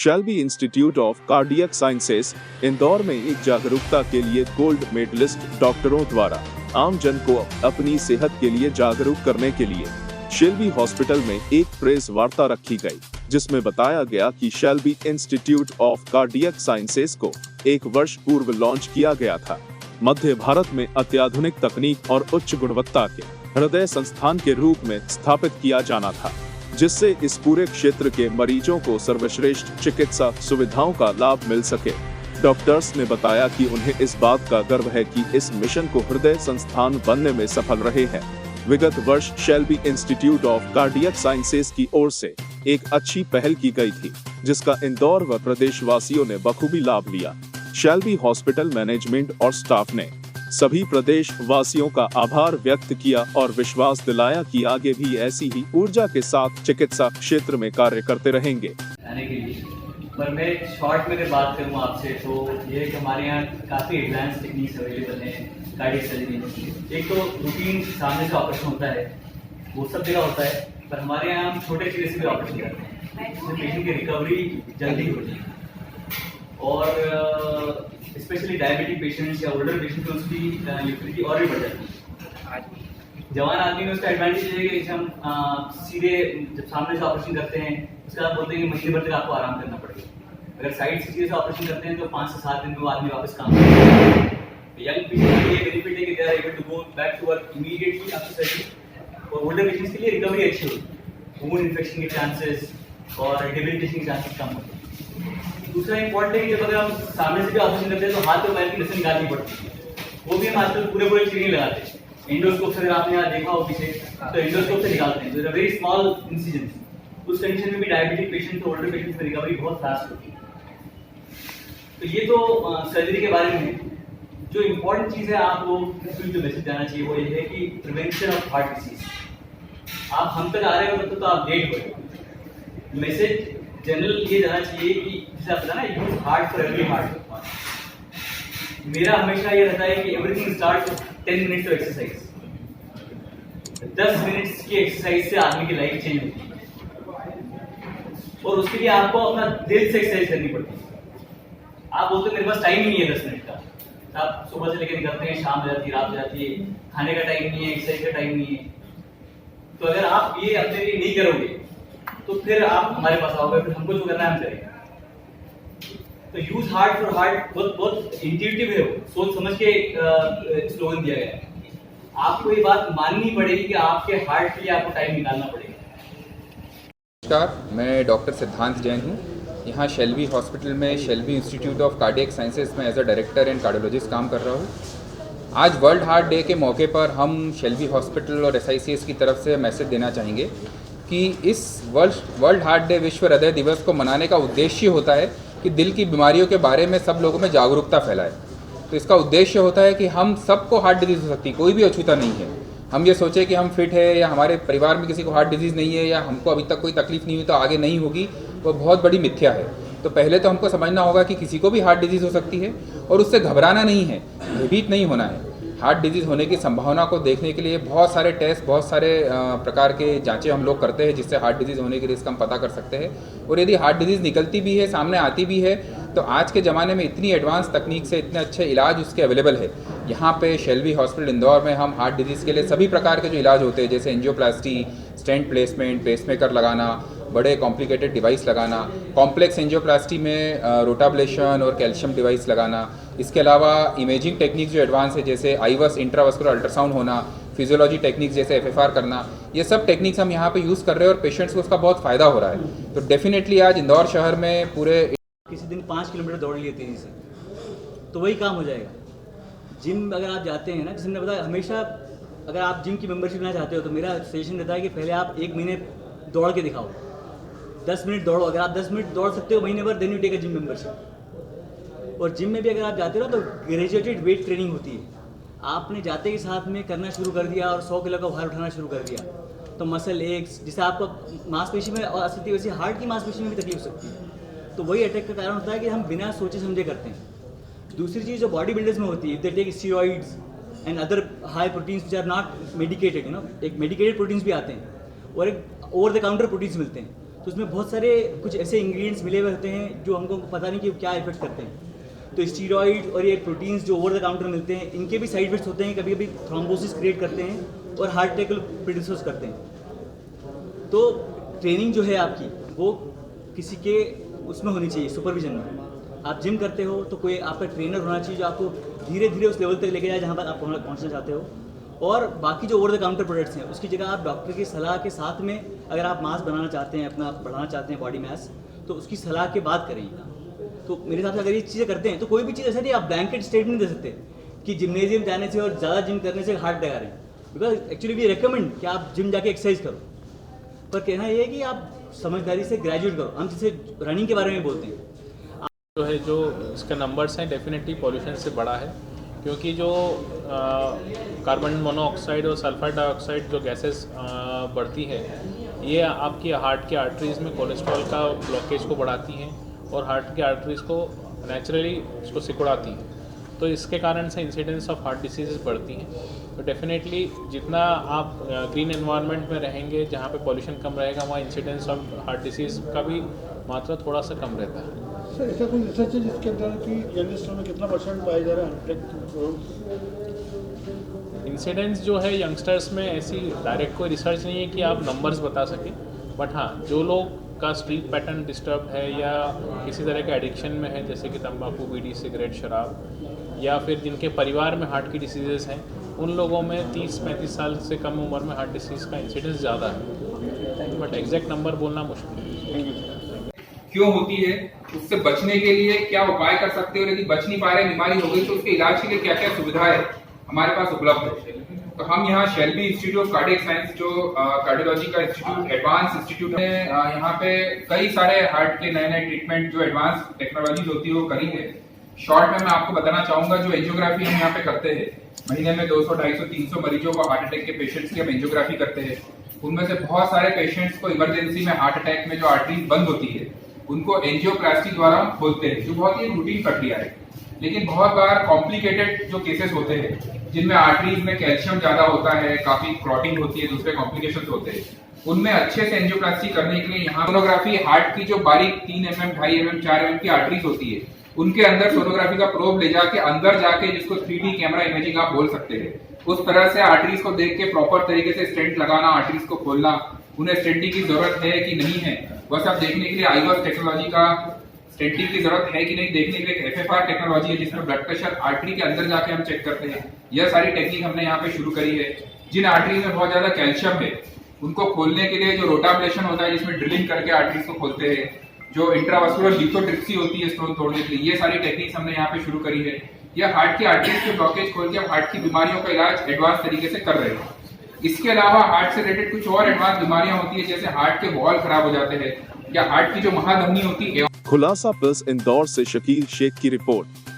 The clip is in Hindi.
Shelby institute of cardiac sciences Indore में एक जागरूकता के लिए गोल्ड मेडलिस्ट डॉक्टरों द्वारा आम जन को अपनी सेहत के लिए जागरूक करने के लिए शेल्बी हॉस्पिटल में एक प्रेस वार्ता रखी गई, जिसमें बताया गया कि Shelby institute of cardiac sciences को 1 वर्ष पूर्व लॉन्च किया गया था। मध्य भारत में अत्याधुनिक तकनीक और उच्च गुणवत्ता के हृदय संस्थान के रूप में स्थापित किया जाना था, जिससे इस पूरे क्षेत्र के मरीजों को सर्वश्रेष्ठ चिकित्सा सुविधाओं का लाभ मिल सके। डॉक्टर्स ने बताया कि उन्हें इस बात का गर्व है कि इस मिशन को हृदय संस्थान बनने में सफल रहे हैं। विगत वर्ष Shelby institute of cardiac sciences की ओर से एक अच्छी पहल की गई थी, जिसका इंदौर व प्रदेशवासियों ने बखूबी लाभ लिया। शेल्बी हॉस्पिटल मैनेजमेंट और स्टाफ ने सभी प्रदेश वासियों का आभार व्यक्त किया और विश्वास दिलाया कि आगे भी ऐसी ही ऊर्जा के साथ चिकित्सा क्षेत्र में कार्य करते रहेंगे। पर मैं शॉर्ट में बात करूँ आपसे तो ये कि हमारे यहाँ काफ़ी एडवांस टेक्निक्स अवेलेबल हैं कार्डियक सर्जरी। एक तो रूटीन सामने से ऑपरेशन होता है, वो सब जगह होता है, पर हमारे यहाँ हम छोटे सिरे से भी ऑपरेशन करते हैं, जिससे पेशेंट की रिकवरी जल्दी होती है। और स्पेशली डायबिटिक पेशेंट्स या ओल्डर पेशेंट में उसकी लिक्विडिटी और भी बढ़ जाती है। जवान आदमी में उसका एडवांटेज है कि हम सीधे जब सामने से ऑपरेशन करते हैं उसके बाद बोलते हैं कि महीने भर तक आपको आराम करना पड़ेगा। अगर साइड से सीधे से ऑपरेशन करते हैं तो 5 से 7 दिन में वो आदमी वापस काम करता है। यंग पेशेंट के लिए बेनिफिट है कि they are able to go back to work immediately after surgery, और ओल्डर पेशेंट्स के लिए रिकवरी अच्छी होती है, वुंड इन्फेक्शन के चांसेस और डिबिलिटेशन के चांसेस कम होते हैं। दूसरा इंपॉर्टेंट है कि जब अगर हम सामने से भी ऑपरेशन करते हैं तो हाथ और पैर की नसें निकालनी पड़ती है, वो भी हम आजकल पूरे चीज नहीं लगाते हैं। एंडोस्कोप से अगर आपने यहाँ देखा हो पीछे तो एंडोस्कोप से निकालते हैं, वेरी स्मॉल इंसिजन। उस कंडीशन में भी डायबिटिक पेशेंट तो ओल्डर पेशेंट में रिकवरी बहुत फास्ट होती है। तो ये तो सर्जरी के बारे में है। जो इम्पोर्टेंट चीज़ है आप लोग जो मैसेज जाना चाहिए वो ये है कि प्रिवेंशन ऑफ हार्ट डिसीज। आप हम तक आ रहे हो तब तो आप लेट हो। मैसेज जनरल ये जाना चाहिए कि जैसे आप बताना use heart for every heart. मेरा हमेशा ये रहता है कि everything starts 10 minutes of exercise. 10 minutes की एक्सरसाइज से आदमी की लाइफ चेंज होती है, और उसके लिए आपको अपना दिल से एक्सरसाइज करनी पड़ती है। आप बोलते मेरे पास टाइम ही नहीं है 10 मिनट का, आप सुबह से लेकर निकलते हैं, शाम हो जाती है, रात हो जाती है, खाने का टाइम नहीं है, एक्सरसाइज का टाइम नहीं है। तो अगर आप ये अपने लिए नहीं करोगे तो फिर आप हमारे पास आओगे, फिर हमको जो करना है हम करेंगे। तो यूज हार्ट फॉर हार्ट बहुत इंट्यूटिव है, वो सोच समझ के स्लोगन दिया गया है। आपको ये बात माननी पड़ेगी कि आपके हार्ट के लिए आपको टाइम निकालना पड़ेगा। नमस्कार, मैं डॉक्टर सिद्धांत जैन हूँ। यहाँ शेल्बी हॉस्पिटल में Shalby institute of cardiac sciences में as a director and cardiologist काम कर रहा हूँ। आज वर्ल्ड हार्ट डे के मौके पर हम शेल्बी हॉस्पिटल और SICS की तरफ से मैसेज देना चाहेंगे कि इस वर्ल्ड हार्ट डे विश्व हृदय दिवस को मनाने का उद्देश्य होता है कि दिल की बीमारियों के बारे में सब लोगों में जागरूकता फैलाए। तो इसका उद्देश्य होता है कि हम सबको हार्ट डिजीज़ हो सकती है, कोई भी अछूता नहीं है। हम ये सोचें कि हम फिट है या हमारे परिवार में किसी को हार्ट डिजीज़ नहीं है या हमको अभी तक कोई तकलीफ नहीं हुई तो आगे नहीं होगी, वो बहुत बड़ी मिथ्या है। तो पहले तो हमको समझना होगा कि किसी को भी हार्ट डिजीज़ हो सकती है और उससे घबराना नहीं है, भयभीत नहीं होना है। हार्ट डिजीज़ होने की संभावना को देखने के लिए बहुत सारे टेस्ट, बहुत सारे प्रकार के जांचें हम लोग करते हैं, जिससे हार्ट डिजीज़ होने के रिस्क हम पता कर सकते हैं। और यदि हार्ट डिजीज़ निकलती भी है, सामने आती भी है, तो आज के ज़माने में इतनी एडवांस तकनीक से इतने अच्छे इलाज उसके अवेलेबल है। यहाँ पे शेल्बी हॉस्पिटल इंदौर में हम हार्ट डिजीज़ के लिए सभी प्रकार के जो इलाज होते हैं, जैसे एंजियोप्लास्टी, स्टेंट प्लेसमेंट, पेसमेकर लगाना, बड़े कॉम्प्लिकेटेड डिवाइस लगाना, कॉम्प्लेक्स एंजियोप्लास्टी में रोटाब्लेशन और कैल्शियम डिवाइस लगाना, इसके अलावा इमेजिंग टेक्निक जो एडवांस है जैसे आईवस इंट्रावस्कुलर अल्ट्रासाउंड होना, फिजियोलॉजी टेक्निक्स जैसे FFR करना, ये सब टेक्निक्स हम यहाँ पे यूज़ कर रहे हैं और पेशेंट्स को उसका बहुत फ़ायदा हो रहा है। तो डेफिनेटली आज इंदौर शहर में पूरे किसी दिन 5 किलोमीटर दौड़ लिए तेजी से तो वही काम हो जाएगा। जिम अगर आप जाते हैं ना, किसी ने बताया हमेशा अगर आप जिम की मेंबरशिप लेना चाहते हो तो मेरा सजेशन रहता है कि पहले आप 1 महीने दौड़ के दिखाओ, 10 मिनट दौड़ो। अगर आप 10 मिनट दौड़ सकते हो महीने भर, then you take a gym membership. और जिम में भी अगर आप जाते हो तो ग्रेजुएटेड वेट ट्रेनिंग होती है। आपने जाते के साथ में करना शुरू कर दिया और 100 किलो का भार उठाना शुरू कर दिया तो मसल एक्स, जिससे आपको मांसपेशी में आ सकती है, वैसे हार्ट की मांसपेशी में भी तकलीफ हो सकती है। तो वही अटैक का कारण होता है कि हम बिना सोचे समझे करते हैं। दूसरी चीज़ जो बॉडी बिल्डर्स में होती है, they take steroids and other high proteins which are not medicated, एक मेडिकेटेड प्रोटीन्स भी आते हैं और एक ओवर द काउंटर प्रोटीन्स मिलते हैं। तो उसमें बहुत सारे कुछ ऐसे इंग्रेडिएंट्स मिले हुए होते हैं जो हमको पता नहीं कि क्या इफेक्ट करते हैं। तो स्टीरॉइड और ये प्रोटीन्स जो ओवर द काउंटर मिलते हैं, इनके भी साइड इफेक्ट्स होते हैं, कभी कभी थ्रोम्बोसिस क्रिएट करते हैं और हार्ट अटैक को प्रोड्यूस करते हैं। तो ट्रेनिंग जो है आपकी वो किसी के उसमें होनी चाहिए, सुपरविजन में। आप जिम करते हो तो कोई आपका ट्रेनर होना चाहिए जो आपको धीरे धीरे उस लेवल तक लेके जाए जहाँ पर आप पहुँचना चाहते हो। और बाकी जो ओवर द काउंटर प्रोडक्ट्स हैं उसकी जगह आप डॉक्टर की सलाह के साथ में, अगर आप मास बनाना चाहते हैं, अपना बढ़ाना चाहते हैं बॉडी मास, तो उसकी सलाह के बाद करेंगे। तो मेरे हिसाब से अगर ये चीज़ें करते हैं तो कोई भी चीज़ ऐसा नहीं, आप ब्लैंकेट स्टेटमेंट दे सकते कि जिम्नेजियम जाने से और ज़्यादा जिम करने से हार्ट अटैक आ रहे हैं। बिकॉज एक्चुअली वी रिकमेंड कि आप जिम जाके एक्सरसाइज करो, पर कहना ये है कि आप समझदारी से ग्रेजुएट करो। हम जैसे रनिंग के बारे में बोलते हैं, जो है जो इसके नंबर्स हैं डेफिनेटली पॉल्यूशन से बड़ा है, क्योंकि जो कार्बन मोनोऑक्साइड और सल्फर डाइऑक्साइड जो गैसेस बढ़ती है, ये आपकी हार्ट के आर्टरीज़ में कोलेस्ट्रॉल का ब्लॉकेज को बढ़ाती हैं और हार्ट के आर्टरीज़ को नेचुरली उसको सिकुड़ाती हैं। तो इसके कारण से इंसिडेंस ऑफ हार्ट डिसीज़ बढ़ती हैं। तो डेफिनेटली जितना आप ग्रीन एनवायरनमेंट में रहेंगे, जहाँ पे पॉल्यूशन कम रहेगा, वहाँ इंसिडेंस ऑफ हार्ट डिसीज़ का भी मात्रा थोड़ा सा कम रहता है। सर ऐसा कोई रिसर्च है जिसके अंदर कि यंगस्टर में कितना परसेंट पाया जा रहा है हार्ट अटैक? इंसिडेंस जो है यंगस्टर्स में ऐसी डायरेक्ट कोई रिसर्च नहीं है कि आप नंबर्स बता सकें, बट हाँ, जो लोग का स्लीप पैटर्न डिस्टर्ब है या किसी तरह के एडिक्शन में है, जैसे कि तंबाकू, बीड़ी, सिगरेट, शराब, या फिर जिनके परिवार में हार्ट की डिसीजेस हैं, उन लोगों में 30-35 साल से कम उम्र में हार्ट डिसीज़ का इंसिडेंस ज़्यादा है, बट एग्जैक्ट नंबर बोलना मुश्किल है। क्यों होती है, उससे बचने के लिए क्या उपाय कर सकते हो, यदि बच नहीं पा रहे, बीमारी हो गई तो उसके इलाज के लिए क्या क्या सुविधाएं हमारे पास उपलब्ध है। तो हम यहाँ Shelby institute of cardiac science, जो कार्डियोलॉजी का इंस्टीट्यूट, एडवांस इंस्टीट्यूट है, यहाँ पे कई सारे हार्ट के नए नए ट्रीटमेंट जो एडवांस टेक्नोलॉजी होती है वो करी है। शॉर्ट में मैं आपको बताना चाहूंगा, जो एंजियोग्राफी हम यहाँ पे करते हैं, महीने में 200, 250, 300 मरीजों को हार्ट अटैक के पेशेंट्स की हम एंजियोग्राफी करते हैं। उनमें से बहुत सारे पेशेंट्स को इमरजेंसी में हार्ट अटैक में जो आर्टरीज बंद होती है उनको एंजियोप्लास्टी द्वारा हम खोलते हैं, जो बहुत ही रूटीन प्रक्रिया है। लेकिन बहुत बार कॉम्प्लिकेटेड जो केसेस होते हैं, जिनमें आर्टरीज में कैल्शियम ज्यादा होता है, काफी क्लॉटिंग होती है, दूसरे कॉम्प्लिकेशंस होते हैं, उनमें अच्छे से एंजियोप्लास्टी करने के लिए यहाँ सोनोग्राफी, हार्ट की जो बारीक 3 mm, 2.5 mm, 4 mm की आर्टरीज होती है, उनके अंदर सोनोग्राफी का प्रोब ले जाके अंदर जाके, जिसको 3D कैमरा इमेजिंग आप बोल सकते हैं, उस तरह से आर्टरीज को देख के प्रॉपर तरीके से स्टेंट लगाना, आर्टरीज को खोलना, उन्हें स्टेंटिंग की जरूरत है कि नहीं है, वह सब देखने के लिए आईवर्स टेक्नोलॉजी का स्टेंटिंग की जरूरत है कि नहीं देखने के लिए FFR टेक्नोलॉजी है, जिसमें ब्लड प्रेशर आर्टरी के अंदर जाके हम चेक करते हैं। यह सारी टेक्निक हमने यहाँ पे शुरू करी है। जिन आर्टरीज में बहुत ज्यादा कैल्शियम है, उनको खोलने के लिए जो रोटाब्लेशन होता है, जिसमें ड्रिलिंग करके आर्टरीज को खोलते हैं, जो इंट्रावास्कुलर लिथोट्रिप्सी होती है स्टोन तोड़ने के लिए, ये सारी टेक्निक्स हमने यहाँ पे शुरू करी है। यह हार्ट की आर्टरीज के ब्लॉकेज खोल के हम हार्ट की बीमारियों का इलाज एडवांस तरीके से कर रहे हैं। इसके अलावा हार्ट से रिलेटेड कुछ और एडवांस बीमारियां होती है, जैसे हार्ट के वॉल खराब हो जाते हैं या हार्ट की जो महाधमनी होती है। खुलासा प्लस इंदौर से शकील शेख की रिपोर्ट।